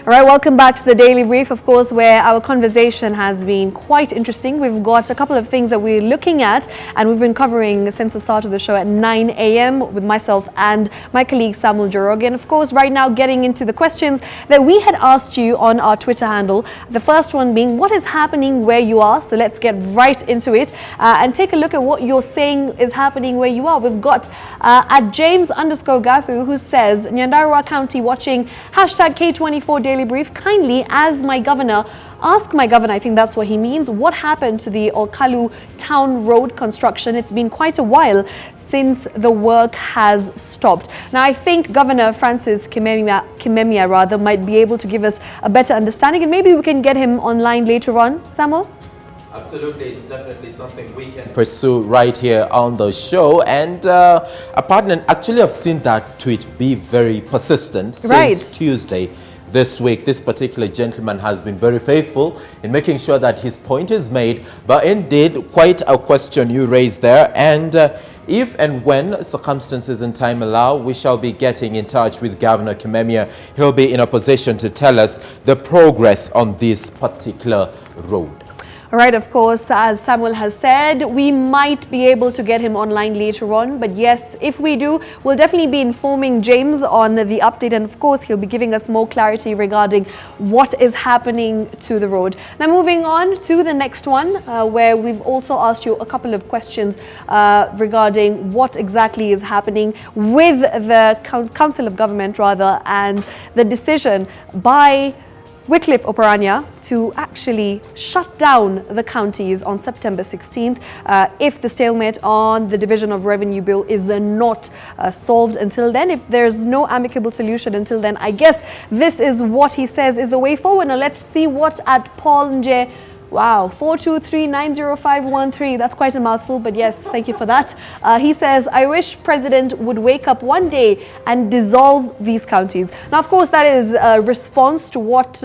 All right, welcome back to the Daily Brief, of course, where our conversation has been quite interesting. We've got a couple of things that we're looking at, and we've been covering since the start of the show at 9 a.m. with myself and my colleague Samuel Joroge. And of course, right now, getting into the questions that we had asked you on our Twitter handle. The first one being, what is happening where you are? So let's get right into it and take a look at what you're saying is happening where you are. We've got at James_Gathu, who says, Nyandarua County watching hashtag K24 Daily Brief. Kindly, as my governor, ask my governor, I think that's what he means, what happened to the Olkalu town road construction? It's been quite a while since the work has stopped. Now, I think Governor Francis Kimemia might be able to give us a better understanding, and maybe we can get him online later on. Samuel? Absolutely, it's definitely something we can pursue right here on the show. And a partner, actually I've seen that tweet be very persistent since Tuesday. This week, this particular gentleman has been very faithful in making sure that his point is made. But indeed, quite a question you raised there. And if and when circumstances and time allow, we shall be getting in touch with Governor Kimemia. He'll be in a position to tell us the progress on this particular road. All right, of course, as Samuel has said, we might be able to get him online later on. But yes, if we do, we'll definitely be informing James on the update. And of course, he'll be giving us more clarity regarding what is happening to the road. Now, moving on to the next one, where we've also asked you a couple of questions regarding what exactly is happening with the Council of Government, and the decision by Wycliffe Oparanya to actually shut down the counties on September 16th if the stalemate on the division of revenue bill is not solved until then. If there's no amicable solution until then, I guess this is what he says is the way forward. Now let's see what at Paul Nje. Wow, 423-90513. That's quite a mouthful, but yes, thank you for that. He says, I wish President would wake up one day and dissolve these counties. Now, of course, that is a response to what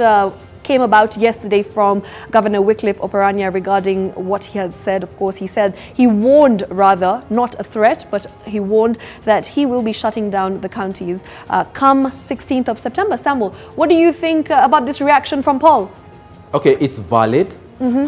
came about yesterday from Governor Wycliffe Oparanya regarding what he had said. Of course, he said, he warned rather, not a threat, but he warned that he will be shutting down the counties come 16th of September. Samuel, what do you think about this reaction from Paul? Okay, it's valid.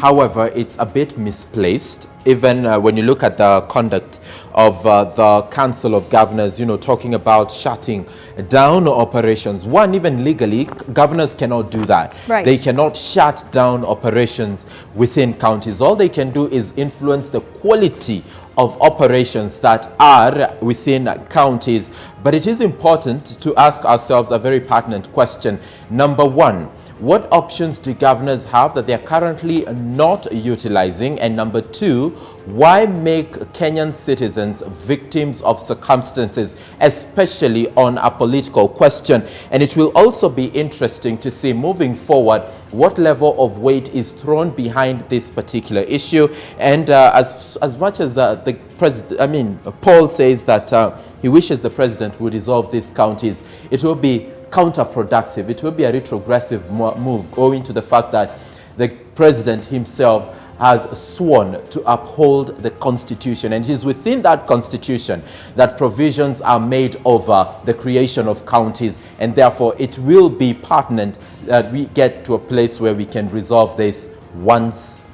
However, it's a bit misplaced, even when you look at the conduct of the Council of Governors, talking about shutting down operations. One, even legally, governors cannot do that. Right. They cannot shut down operations within counties. All they can do is influence the quality of operations that are within counties. But it is important to ask ourselves a very pertinent question. Number one, what options do governors have that they are currently not utilizing? And number two, why make Kenyan citizens victims of circumstances, especially on a political question? And it will also be interesting to see moving forward what level of weight is thrown behind this particular issue. And as much as the president, Paul says that he wishes the president would dissolve these counties, it will be counterproductive. It will be a retrogressive move, owing to the fact that the president himself has sworn to uphold the constitution, and it is within that constitution that provisions are made over the creation of counties, and therefore it will be pertinent that we get to a place where we can resolve this once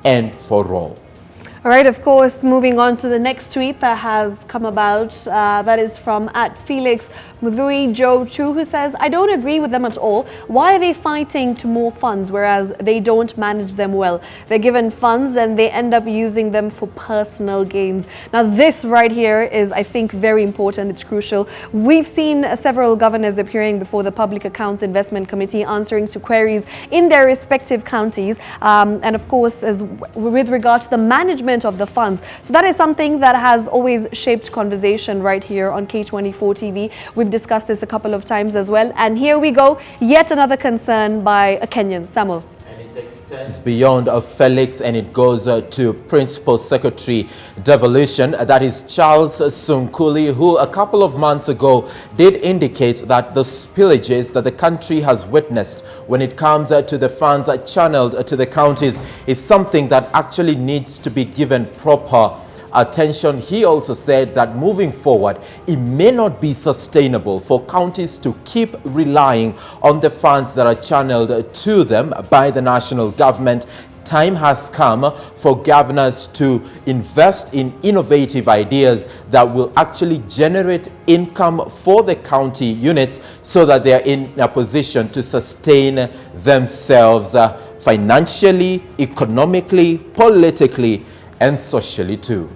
and for all. All right, of course, moving on to the next tweet that has come about, that is from at Felix Mudhui Joe Chu, who says, I don't agree with them at all. Why are they fighting to more funds, whereas they don't manage them well? They're given funds and they end up using them for personal gains. Now, this right here is, I think, very important. It's crucial. We've seen several governors appearing before the Public Accounts Investment Committee, answering to queries in their respective counties. And of course, as with regard to the management of the funds. So that is something that has always shaped conversation right here on K24 TV. We've discussed this a couple of times as well. And here we go, yet another concern by a Kenyan. Samuel. And it extends beyond Felix, and it goes to Principal Secretary Devolution. That is Charles Sunkuli, who a couple of months ago did indicate that the spillages that the country has witnessed when it comes to the funds channeled to the counties is something that actually needs to be given proper attention. He also said that moving forward, it may not be sustainable for counties to keep relying on the funds that are channeled to them by the national government. Time has come for governors to invest in innovative ideas that will actually generate income for the county units so that they are in a position to sustain themselves financially, economically, politically, and socially too.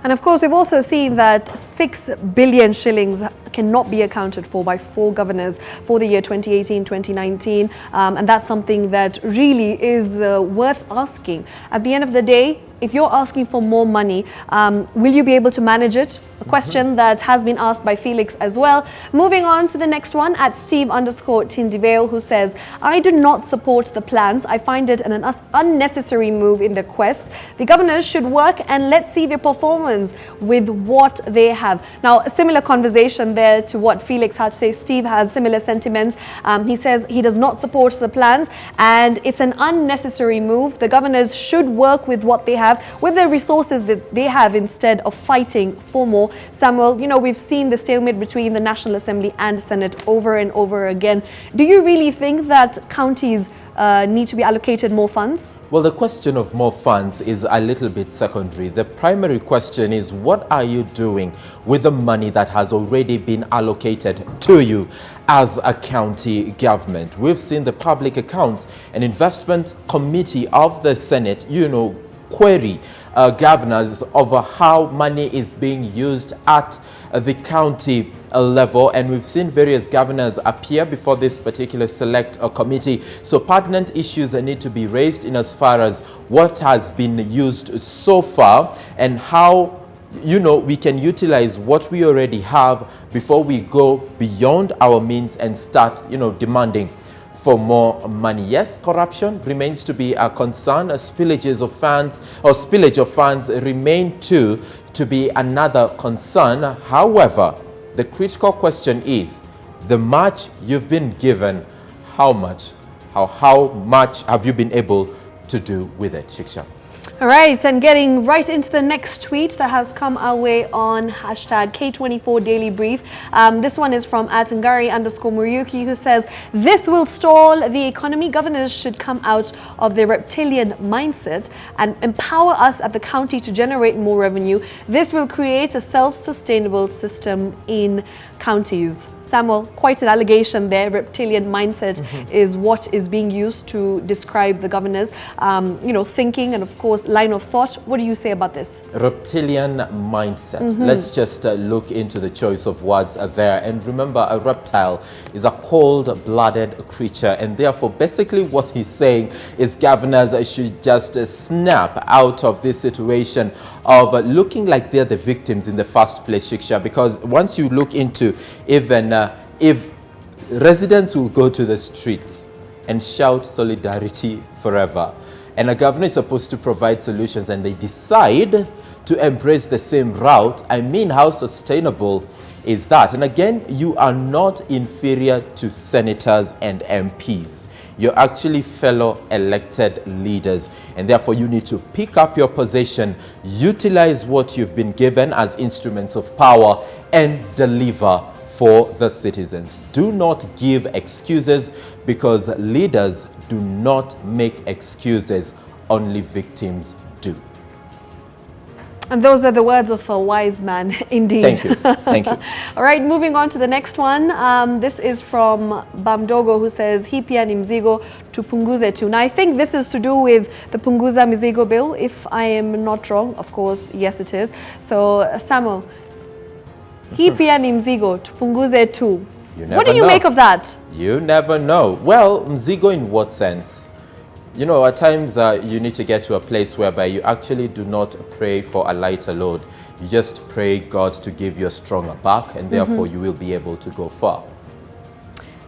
And of course, we've also seen that 6 billion shillings cannot be accounted for by 4 governors for the year 2018-2019. And that's something that really is worth asking. At the end of the day, if you're asking for more money, will you be able to manage it? A question that has been asked by Felix as well. Moving on to the next one at Steve_Tindivale, who says, I do not support the plans. I find it an unnecessary move in the quest. The governors should work and let's see their performance with what they have. Now, a similar conversation there to what Felix had to say. Steve has similar sentiments. He says he does not support the plans and it's an unnecessary move. The governors should work with what they have, with the resources that they have, instead of fighting for more. Samuel, you know, we've seen the stalemate between the National Assembly and Senate over and over again. Do you really think that counties need to be allocated more funds? Well, the question of more funds is a little bit secondary. The primary question is, what are you doing with the money that has already been allocated to you as a county government? We've seen the Public Accounts and Investment Committee of the Senate, query governors over how money is being used at the county level, and we've seen various governors appear before this particular select committee. So pertinent issues need to be raised in as far as what has been used so far and how we can utilize what we already have before we go beyond our means and start demanding for more money. Yes, corruption remains to be a concern. Spillages of funds or spillage of funds remain to be another concern. However, the critical question is the much you've been given, how much have you been able to do with it, Shiksha? All right, and getting right into the next tweet that has come our way on hashtag K24 Daily Brief. This one is from @Ngari_Muriuki, who says, this will stall the economy. Governors should come out of their reptilian mindset and empower us at the county to generate more revenue. This will create a self-sustainable system in counties. Samuel, quite an allegation there. Reptilian mindset is what is being used to describe the governors, thinking and, of course, line of thought. What do you say about this? Reptilian mindset. Let's just look into the choice of words there. And remember, a reptile is a cold-blooded creature. And therefore, basically what he's saying is governors should just snap out of this situation of looking like they're the victims in the first place, Shiksha. Because once you look into even if residents will go to the streets and shout solidarity forever, and a governor is supposed to provide solutions and they decide to embrace the same route, I mean, how sustainable is that? And again, you are not inferior to senators and MPs. You're actually fellow elected leaders, and therefore you need to pick up your position, utilize what you've been given as instruments of power, and deliver for the citizens. Do not give excuses, because leaders do not make excuses, only victims do. And those are the words of a wise man indeed. Thank you. Thank you. All right, moving on to the next one. This is from Bamdogo, who says, hii pia ni mzigo tupunguze tu. Now, I think this is to do with the Punguza Mizigo bill, if I am not wrong. Of course, yes, it is. So, Samuel, hii pia ni mzigo tupunguze tu. What do you make of that? You never know. Well, mzigo in what sense? At times you need to get to a place whereby you actually do not pray for a lighter load. You just pray God to give you a stronger back, and therefore you will be able to go far.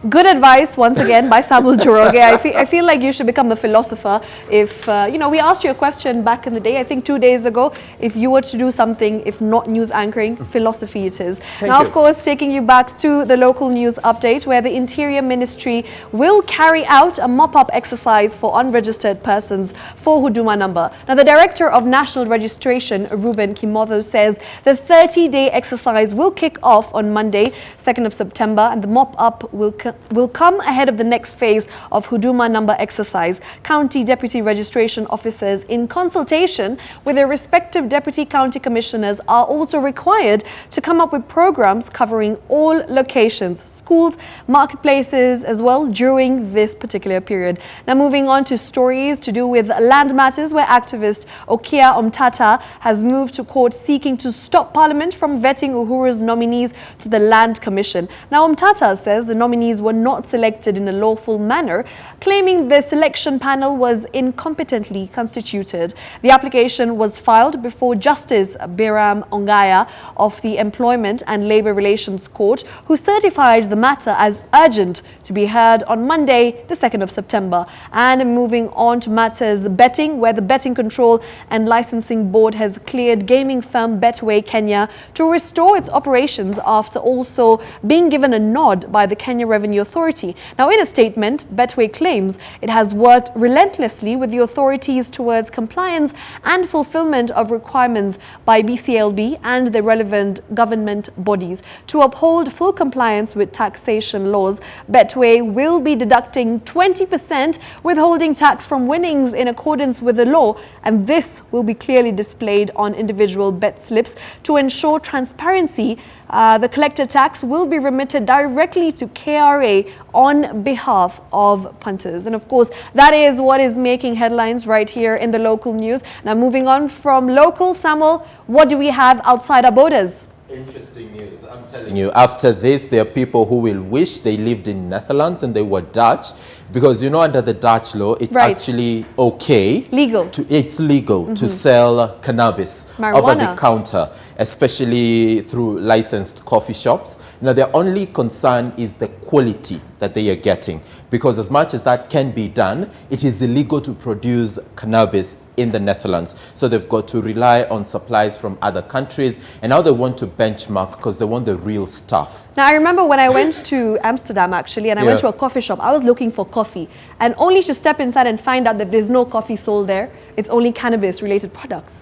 Good advice once again by Samuel Joroge. I feel like you should become a philosopher. If we asked you a question back in the day, I think 2 days ago, if you were to do something, if not news anchoring, philosophy it is. Now, of course, taking you back to the local news update, where the Interior Ministry will carry out a mop-up exercise for unregistered persons for Huduma number. Now, the Director of National Registration, Ruben Kimotho, says the 30-day exercise will kick off on Monday, 2nd of September, and the mop-up will come ahead of the next phase of Huduma number exercise. County Deputy Registration Officers, in consultation with their respective Deputy County Commissioners, are also required to come up with programs covering all locations, schools, marketplaces as well during this particular period. Now, moving on to stories to do with land matters, where activist Okia Omtata has moved to court seeking to stop Parliament from vetting Uhuru's nominees to the Land Commission. Now, Omtata says the nominees were not selected in a lawful manner, claiming the selection panel was incompetently constituted. The application was filed before Justice Biram Ongaya of the Employment and Labour Relations Court, who certified the matter as urgent to be heard on Monday, the 2nd of September. And moving on to matters betting, where the Betting Control and Licensing Board has cleared gaming firm Betway Kenya to restore its operations after also being given a nod by the Kenya Revenue Authority. Now, in a statement, Betway claims it has worked relentlessly with the authorities towards compliance and fulfillment of requirements by BCLB and the relevant government bodies. To uphold full compliance with taxation laws, Betway will be deducting 20% withholding tax from winnings in accordance with the law, and this will be clearly displayed on individual bet slips to ensure transparency. The collected tax will be remitted directly to KRA on behalf of punters. And of course, that is what is making headlines right here in the local news. Now, moving on from local, Samuel, what do we have outside our borders? Interesting news, I'm telling you. After this, there are people who will wish they lived in Netherlands and they were Dutch, because under the Dutch law, it's actually okay. It's legal to sell cannabis over the counter, especially through licensed coffee shops. Now, their only concern is the quality that they are getting, because as much as that can be done, it is illegal to produce cannabis in the Netherlands. So they've got to rely on supplies from other countries, and now they want to benchmark because they want the real stuff. Now, I remember when I went to Amsterdam actually, and I went to a coffee shop, I was looking for coffee, and only to step inside and find out that there's no coffee sold there. It's only cannabis related products.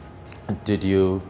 Did you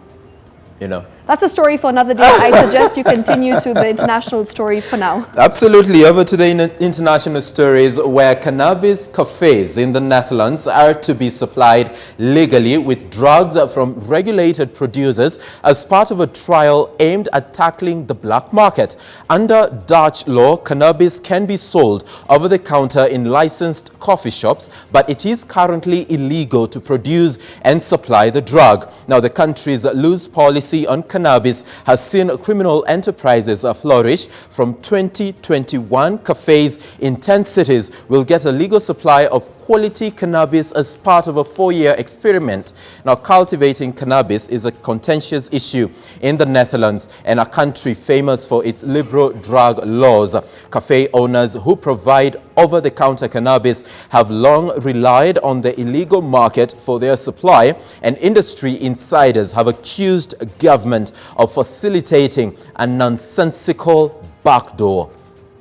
That's a story for another day. I suggest you continue to the international stories for now. Absolutely. Over to the international stories, where cannabis cafes in the Netherlands are to be supplied legally with drugs from regulated producers as part of a trial aimed at tackling the black market. Under Dutch law, cannabis can be sold over the counter in licensed coffee shops, but it is currently illegal to produce and supply the drug. Now, the country's loose policy on cannabis has seen criminal enterprises flourish. From 2021, cafes in 10 cities will get a legal supply of quality cannabis as part of a 4-year experiment. Now, cultivating cannabis is a contentious issue in the Netherlands, and a country famous for its liberal drug laws. Cafe owners who provide over-the-counter cannabis have long relied on the illegal market for their supply, and industry insiders have accused government of facilitating a nonsensical backdoor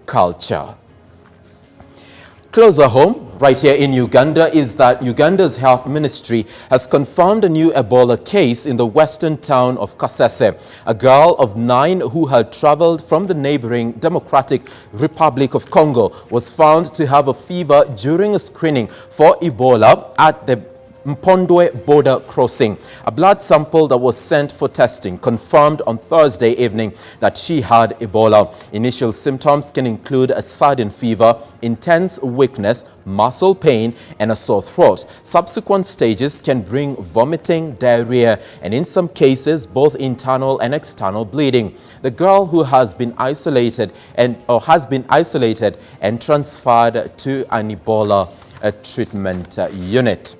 culture. Closer home, right here in Uganda, is that Uganda's health ministry has confirmed a new Ebola case in the western town of Kasese. A girl of 9 who had traveled from the neighboring Democratic Republic of Congo was found to have a fever during a screening for Ebola at the Mpondwe border crossing. A blood sample that was sent for testing confirmed on Thursday evening that she had Ebola. Initial symptoms can include a sudden fever, intense weakness, muscle pain, and a sore throat. Subsequent stages can bring vomiting, diarrhea, and in some cases, both internal and external bleeding. The girl who has been isolated and transferred to an Ebola treatment unit.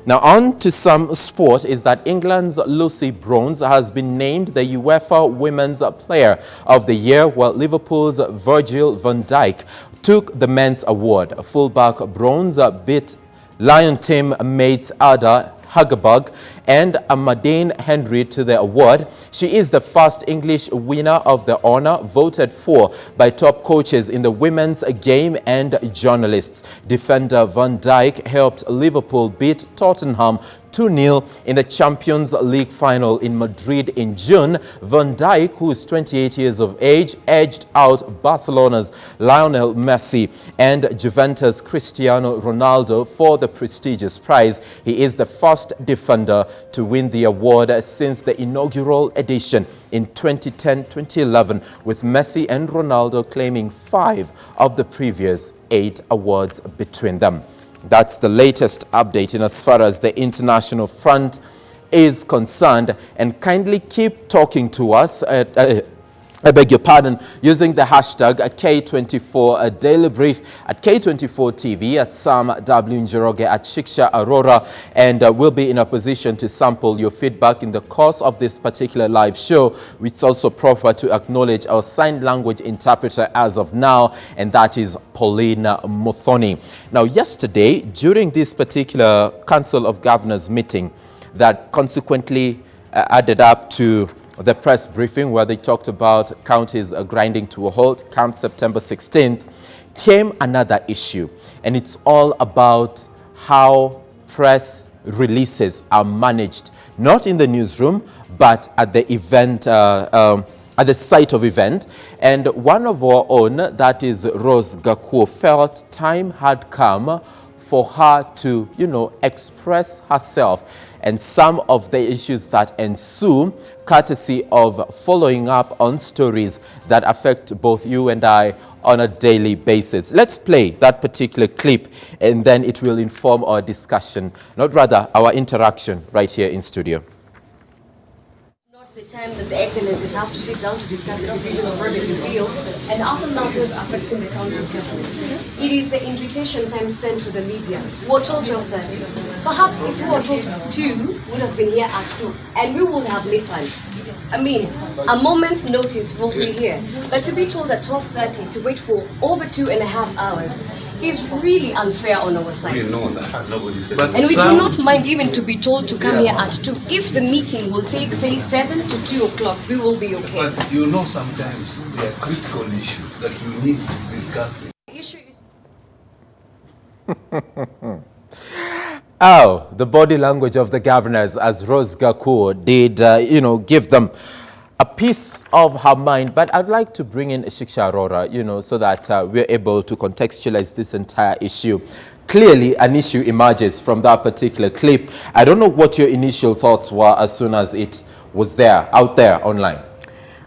Now, on to some sport is that England's Lucy Bronze has been named the UEFA Women's Player of the Year, while Liverpool's Virgil van Dijk took the men's award. Fullback bronze beat Lion team mates Ada Hagebug and Amadine Henry to the award. She is the first English winner of the honor, voted for by top coaches in the women's game and journalists. Defender Van Dijk helped Liverpool beat Tottenham 2-0 in the Champions League final in Madrid in June. Van Dijk, who is 28 years of age, edged out Barcelona's Lionel Messi and Juventus' Cristiano Ronaldo for the prestigious prize. He is the first defender to win the award since the inaugural edition in 2010-2011, with Messi and Ronaldo claiming 5 of the previous 8 awards between them. That's the latest update in as far as the international front is concerned. And kindly keep talking to us I beg your pardon, using the hashtag K24 Daily Brief at K24 TV, at Sam W. Njoroge, at Shiksha Aurora, and we'll be in a position to sample your feedback in the course of this particular live show. It's also proper to acknowledge our sign language interpreter as of now, and that is Paulina Muthoni. Now, yesterday, during this particular Council of Governors meeting that consequently added up to the press briefing where they talked about counties grinding to a halt come September 16th, came another issue. And it's all about how press releases are managed, not in the newsroom, but at the event, at the site of event. And one of our own, that is Rose Gakuo, felt time had come for her to, express herself and some of the issues that ensue, courtesy of following up on stories that affect both you and I on a daily basis. Let's play that particular clip, and then it will inform our discussion, not rather our interaction right here in studio. The time that the excellencies have to sit down to discuss the division of revenue bill and other matters affecting the county government. It is the invitation time sent to the media. We were told 12:30. Perhaps if we were told 2, we would have been here at 2, and we would have made time. I mean, a moment's notice will be here. But to be told at 12:30 to wait for over 2.5 hours is really unfair on our side. We know that. And we do not mind even to be told to come here at 2. If the meeting will take, say, 7 to 2 o'clock, we will be okay. But sometimes there are critical issues that we need to discuss. The issue is Oh, the body language of the governors, as Rose Gakuo did, give them a piece of her mind. But I'd like to bring in Shiksha Aurora, so that we're able to contextualize this entire issue. Clearly, an issue emerges from that particular clip. I don't know what your initial thoughts were as soon as it was out there online.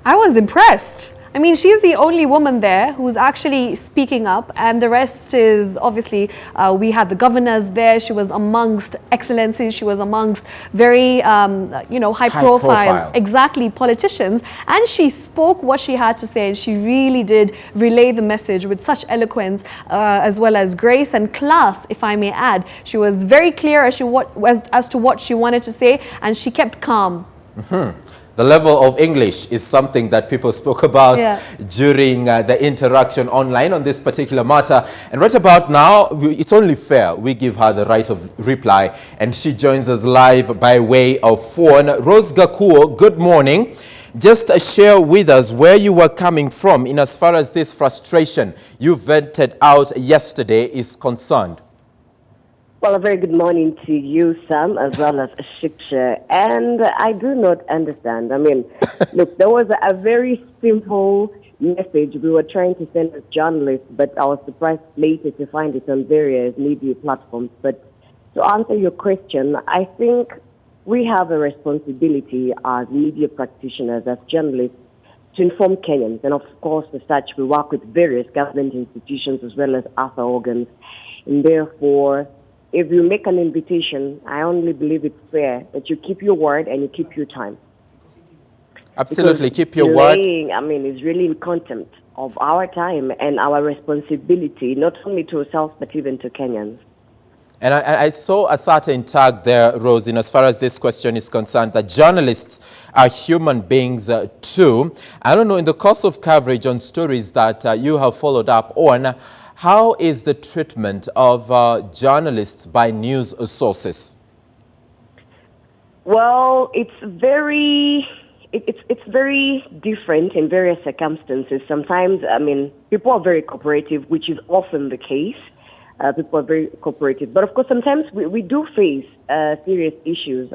I was impressed. I mean, she's the only woman there who's actually speaking up, and the rest is obviously, we had the governors there. She was amongst excellencies. She was amongst very, high profile, exactly, politicians. And she spoke what she had to say, and she really did relay the message with such eloquence, as well as grace and class, if I may add. She was very clear as to what she wanted to say, and she kept calm. Mm-hmm. The level of English is something that people spoke about during the interaction online on this particular matter. And right about now, it's only fair we give her the right of reply. And she joins us live by way of phone. Rose Gakuo, good morning. Just share with us where you were coming from in as far as this frustration you vented out yesterday is concerned. Well, a very good morning to you, Sam, as well as Shiksha. And I do not understand. I mean, look, there was a very simple message we were trying to send as journalists, but I was surprised later to find it on various media platforms. But to answer your question, I think we have a responsibility as media practitioners, as journalists, to inform Kenyans. And of course, as such, we work with various government institutions as well as other organs. And therefore, if you make an invitation, I only believe it's fair that you keep your word and you keep your time. Absolutely, because keep your word. I mean, it's really in contempt of our time and our responsibility, not only to ourselves, but even to Kenyans. And I saw a certain tag there, Rose, in as far as this question is concerned, that journalists are human beings too. I don't know, in the course of coverage on stories that you have followed up on, How is the treatment of journalists by news sources? Well, it's very different in various circumstances. Sometimes, I mean, people are very cooperative, which is often the case. People are very cooperative. But of course, sometimes we do face serious issues.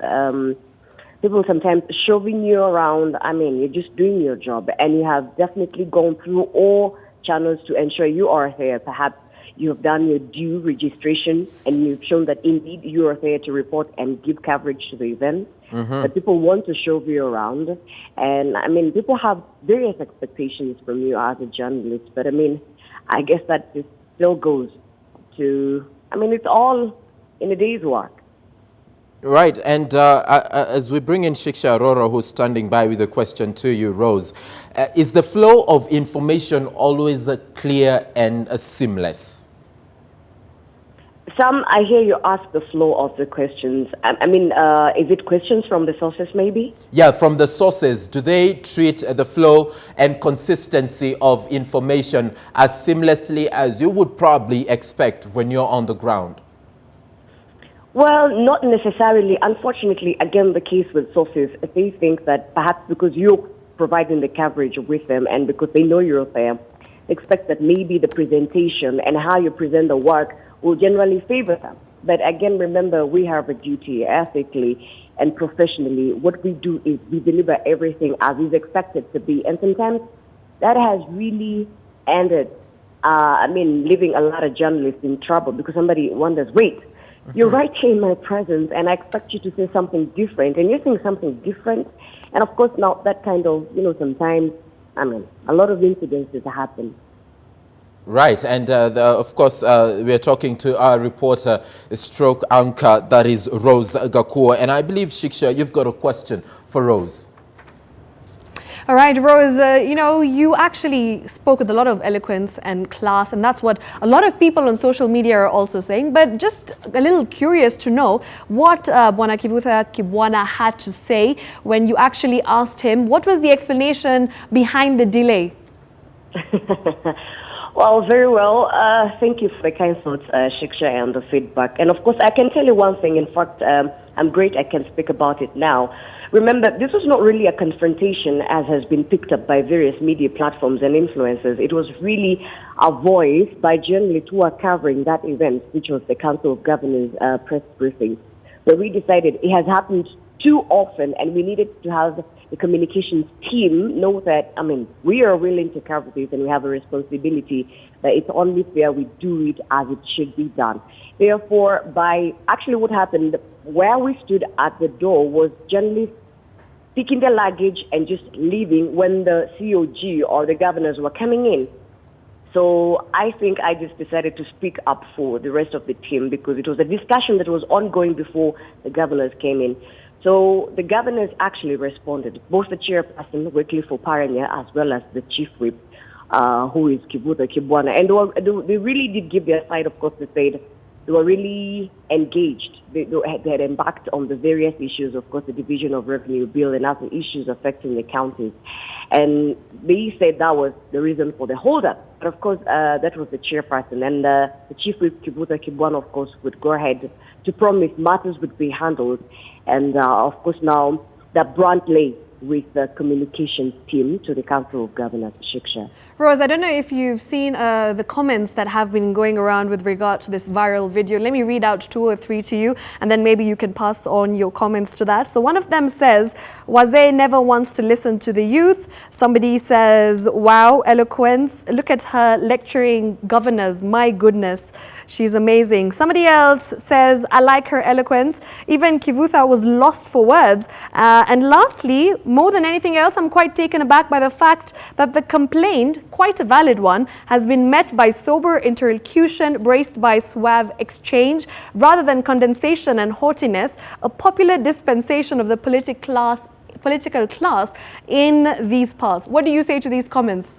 People sometimes shoving you around. I mean, you're just doing your job, and you have definitely gone through all channels to ensure you are there. Perhaps you have done your due registration, and you've shown that indeed you are there to report and give coverage to the event. But people want to shove you around. And I mean, people have various expectations from you as a journalist. But I mean, I guess that just still goes to, I mean, it's all in a day's work. Right, and as we bring in Shiksha Arora, who's standing by with a question to you, Rose, is the flow of information always clear and seamless? Some, I hear you ask the flow of the questions. I mean, is it questions from the sources maybe? Yeah, from the sources. Do they treat the flow and consistency of information as seamlessly as you would probably expect when you're on the ground? Well, not necessarily. Unfortunately, again, the case with sources, they think that perhaps because you're providing the coverage with them and because they know you're there, they expect that maybe the presentation and how you present the work will generally favor them. But again, remember, we have a duty ethically and professionally. What we do is we deliver everything as is expected to be. And sometimes that has really ended, leaving a lot of journalists in trouble because somebody wonders, wait, you're right here in my presence and I expect you to say something different. And you're saying something different. And of course, now that kind of, sometimes, a lot of incidences happen. Right, and of course, we are talking to our reporter, stroke anchor, that is Rose Gakuo. And I believe, Shiksha, you've got a question for Rose. All right, Rose, you actually spoke with a lot of eloquence and class, and that's what a lot of people on social media are also saying. But just a little curious to know what Bwana Kibwana had to say when you actually asked him. What was the explanation behind the delay? Well, very well. Thank you for the kind thoughts, Shiksha, and the feedback. And of course, I can tell you one thing. In fact, I'm great I can speak about it now. Remember, this was not really a confrontation as has been picked up by various media platforms and influencers. It was really a voice by journalists who are covering that event, which was the Council of Governors press briefing. So we decided it has happened too often and we needed to have the communications team know that, we are willing to cover this and we have a responsibility that it's only fair we do it as it should be done. Therefore, what happened, where we stood at the door was journalists picking their luggage and just leaving when the COG or the governors were coming in. So I think I just decided to speak up for the rest of the team because it was a discussion that was ongoing before the governors came in. So the governors actually responded, both the chairperson, Wycliffe Oparanya, as well as the chief whip, who is Kivuta Kibwana. And they really did give their side, of course. They said they were really engaged. They had embarked on the various issues, of course, the division of revenue bill and other issues affecting the counties. And they said that was the reason for the holdup. But of course, that was the chairperson. And the chief whip, Kivuta Kibwana, of course, would go ahead to promise matters would be handled. And of course, now the brunt lay with the communications team to the Council of Governors, Shiksha. Rose, I don't know if you've seen the comments that have been going around with regard to this viral video. Let me read out 2 or 3 to you, and then maybe you can pass on your comments to that. So one of them says, Waze never wants to listen to the youth. Somebody says, wow, eloquence. Look at her lecturing governors. My goodness, she's amazing. Somebody else says, I like her eloquence. Even Kivuta was lost for words. And lastly, more than anything else, I'm quite taken aback by the fact that the complaint, quite a valid one, has been met by sober interlocution braced by suave exchange rather than condensation and haughtiness, a popular dispensation of the political class in these parts. What do you say to these comments?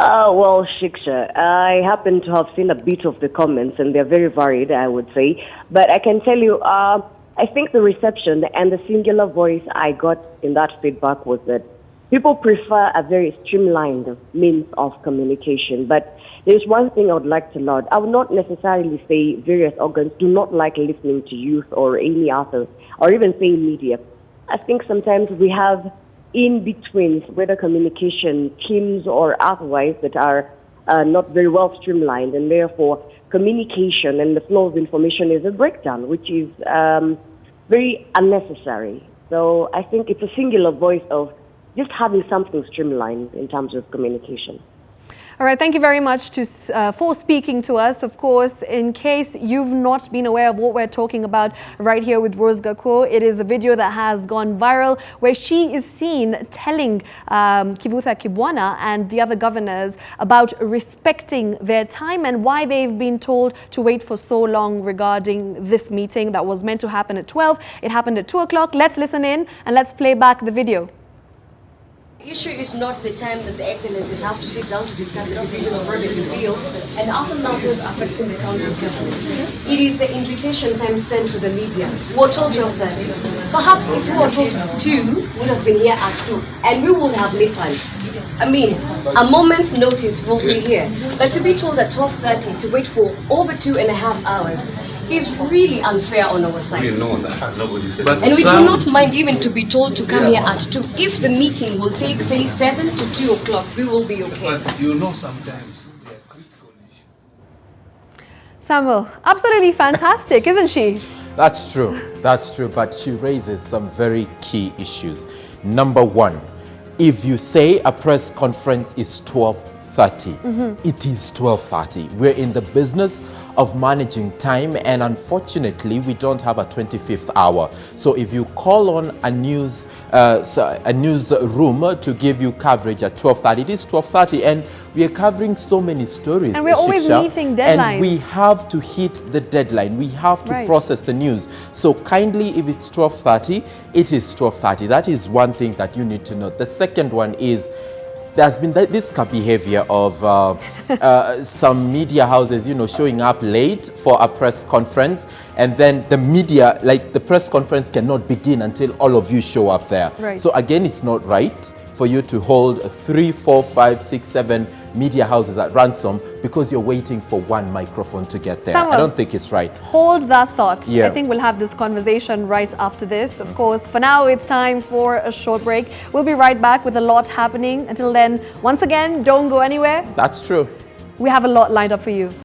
Well, Shiksha, I happen to have seen a bit of the comments and they're very varied, I would say. But I can tell you, I think the reception and the singular voice I got in that feedback was that people prefer a very streamlined means of communication. But there's one thing I would like to note. I would not necessarily say various organs do not like listening to youth or any other, or even say media. I think sometimes we have in-betweens, whether communication teams or otherwise, that are not very well streamlined, and therefore communication and the flow of information is a breakdown, which is very unnecessary. So I think it's a singular voice of just having something streamlined in terms of communication. All right, thank you very much for speaking to us. Of course, in case you've not been aware of what we're talking about right here with Rose Gakpo, it is a video that has gone viral where she is seen telling Kivutha Kibwana and the other governors about respecting their time and why they've been told to wait for so long regarding this meeting that was meant to happen at 12. It happened at 2 o'clock. Let's listen in and let's play back the video. The issue is not the time that the excellencies have to sit down to discuss the division of revenue field and other matters affecting the county government. It is the invitation time sent to the media. We were told 12:30. Perhaps if we were told 2, we would have been here at 2 and we would have made time. I mean, a moment's notice will be here. But to be told at 12:30 to wait for over 2.5 hours is really unfair on our side. We know that. But and we do not mind even to be told to come here at 2. If the meeting will take, say, 7 to 2 o'clock, we will be okay. But you know, sometimes they are critical issues. Samuel, absolutely fantastic, isn't she? That's true. That's true. But she raises some very key issues. Number one, if you say a press conference is 12:30, it is 12:30. We're in the business of managing time, and unfortunately we don't have a 25th hour. So if you call on a newsroom to give you coverage at 12:30, it is 12:30, and we are covering so many stories, and we're always meeting deadlines, and we have to hit the deadline. We have to process the news. So kindly, if it's 12:30, it is 12:30. That is one thing that you need to know. The second one is there's been this behavior of some media houses, showing up late for a press conference, and then the media, like the press conference cannot begin until all of you show up there. Right. So again, it's not right for you to hold 3, 4, 5, 6, 7 media houses at ransom because you're waiting for one microphone to get there. Samuel, I don't think it's right. Hold that thought. Yeah. I think we'll have this conversation right after this. Of course, for now, it's time for a short break. We'll be right back with a lot happening. Until then, once again, don't go anywhere. That's true. We have a lot lined up for you.